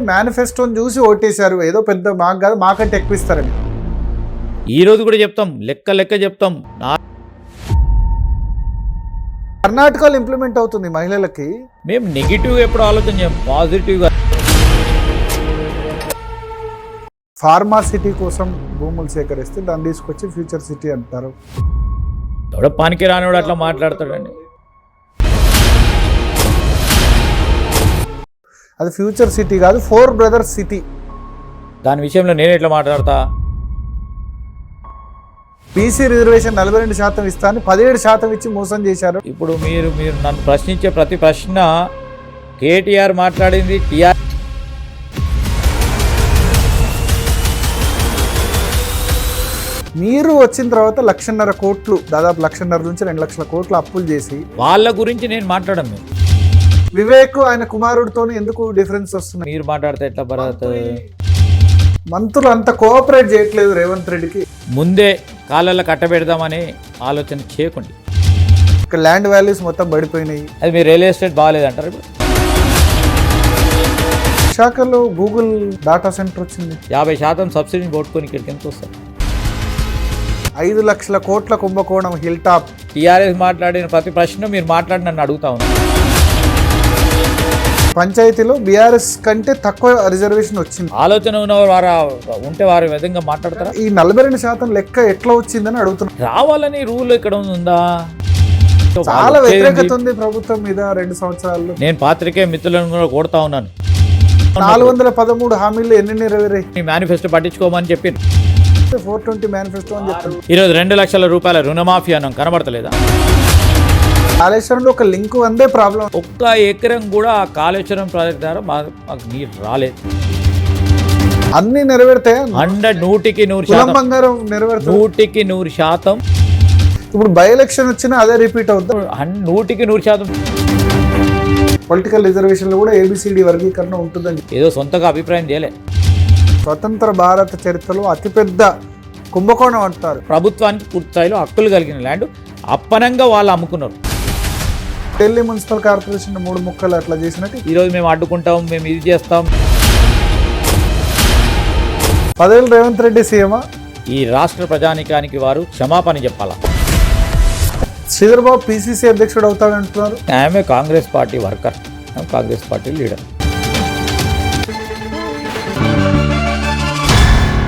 మేనిఫెస్టోని చూసి ఓటేశారు, ఏదో పెద్ద మాకు కాదు మాకంటే ఎక్కువ ఇస్తారని. ఈ రోజు కూడా చెప్తాం, లెక్క చెప్తాం. కర్ణాటకలో ఇంప్లిమెంట్ అవుతుంది మహిళలకి. మేము నెగిటివ్ ఎప్పుడు ఆలోచన చేయం, పాజిటివ్గా. ఫార్మా సిటీ కోసం భూములు సేకరిస్తే దాన్ని తీసుకొచ్చి ఫ్యూచర్ సిటీ అంటారు. ఎవడో పనికి రానివాడు అట్లా మాట్లాడతాడండి. అది ఫ్యూచర్ సిటీ కాదు, 4 బ్రదర్స్ సిటీ. దాని విషయంలో నేను ఎట్లా మాట్లాడతా? బీసీ రిజర్వేషన్ 42% ఇస్తాను 17% ఇచ్చి మోసం చేశారు. ఇప్పుడు మీరు నన్ను ప్రశ్నించే ప్రతి ప్రశ్న కేటీఆర్ మాట్లాడింది, టీఆర్ మీరు వచ్చిన తర్వాత 1,50,000 కోట్లు, దాదాపు 1,50,000 నుంచి 2 లక్షల కోట్లు అప్పులు చేసి వాళ్ళ గురించి నేను మాట్లాడను. వివేక్ ఆయన కుమారుడితో ఎందుకు డిఫరెన్స్ వస్తుంది? మీరు మాట్లాడితే ఎట్లా భరత్? మంత్రులు అంత కోఆపరేట్ చేయట్లేదు రేవంత్ రెడ్డికి. ముందే కాళ్ళల్లో కట్టబెడదామని ఆలోచన చేయకండి. ఇక్కడ ల్యాండ్ వాల్యూస్ మొత్తం పడిపోయినాయి. అది మీరు రియల్ ఎస్టేట్ బాగాలేదంటారు. ఇప్పుడు విశాఖలో గూగుల్ డాటా సెంటర్ వచ్చింది, 50% సబ్సిడీని కొట్టుకొని ఇక్కడికి ఎంత వస్తారు? 5 లక్షల కోట్ల కుంభకోణం హిల్ టాప్. టీఆర్ఎస్ మాట్లాడిన ప్రతి ప్రశ్న మీరు మాట్లాడి నన్ను అడుగుతా ఉన్నారు. పంచాయతీలో బీఆర్ఎస్ కంటే తక్కువ రిజర్వేషన్ వచ్చింది. ఆలోచన ఉన్నవారు ఉంటే వారి విధంగా మాట్లాడతారా? ఈ 42% లెక్క ఎట్లా వచ్చిందని అడుగుతున్నా. రావాలని రూల్ ఇక్కడ ఉందా? చాలా వ్యతిరేకత ఉంది ప్రభుత్వం మీద 2 సంవత్సరాల్లో. నేను పాత్రికేయ మిత్రులను కూడా కోరుతా ఉన్నాను. 413 హామీలు ఎన్ని నెరవేరాయి? మేనిఫెస్టో పట్టించుకోమని చెప్పి 420 మేనిఫెస్టో అని చెప్తాను. ఈరోజు 2 లక్షల రూపాయల రుణమాఫీ అన్నం కనబడతలేదా? కాళేశ్వరంలో ఒక లింక్ అందే ప్రాబ్లం. 1 ఎకరం కూడా ఆ కాళేశ్వరం ప్రాజెక్ట్ ద్వారా మాకు నీరు రాలేదు. అన్ని నెరవేరుతాయి. 100% బంగారం నెరవేరుతాయి. 100% ఇప్పుడు బై ఎలక్షన్ వచ్చినా అదే రిపీట్ అవుతుంది. 100% పొలిటికల్ రిజర్వేషన్ లో కూడా ABCD వర్గీకరణ ఉంటుందని ఏదో సొంతగా అభిప్రాయం చేయలే. స్వతంత్ర భారత చరిత్రలో అతిపెద్ద కుంభకోణం అంటారు. ప్రభుత్వానికి పూర్తి స్థాయిలో హక్కులు కలిగిన ల్యాండ్ అప్పనంగా వాళ్ళు అమ్ముకున్నారు. ఢిల్లీ మున్సిపల్ కార్పొరేషన్ 3 ముక్కలు అట్లా చేసినట్టు ఈరోజు మేము అడ్డుకుంటాం, మేము ఇది చేస్తాం. 10 ఏళ్ళు రేవంత్ రెడ్డి సీఎం. ఈ రాష్ట్ర ప్రజానికానికి వారు క్షమాపణ చెప్పాలా. శ్రీధర్ బాబు PCC అధ్యక్షుడు అవుతాడంటున్నారు. ఆమె Congress party worker, Congress party leader.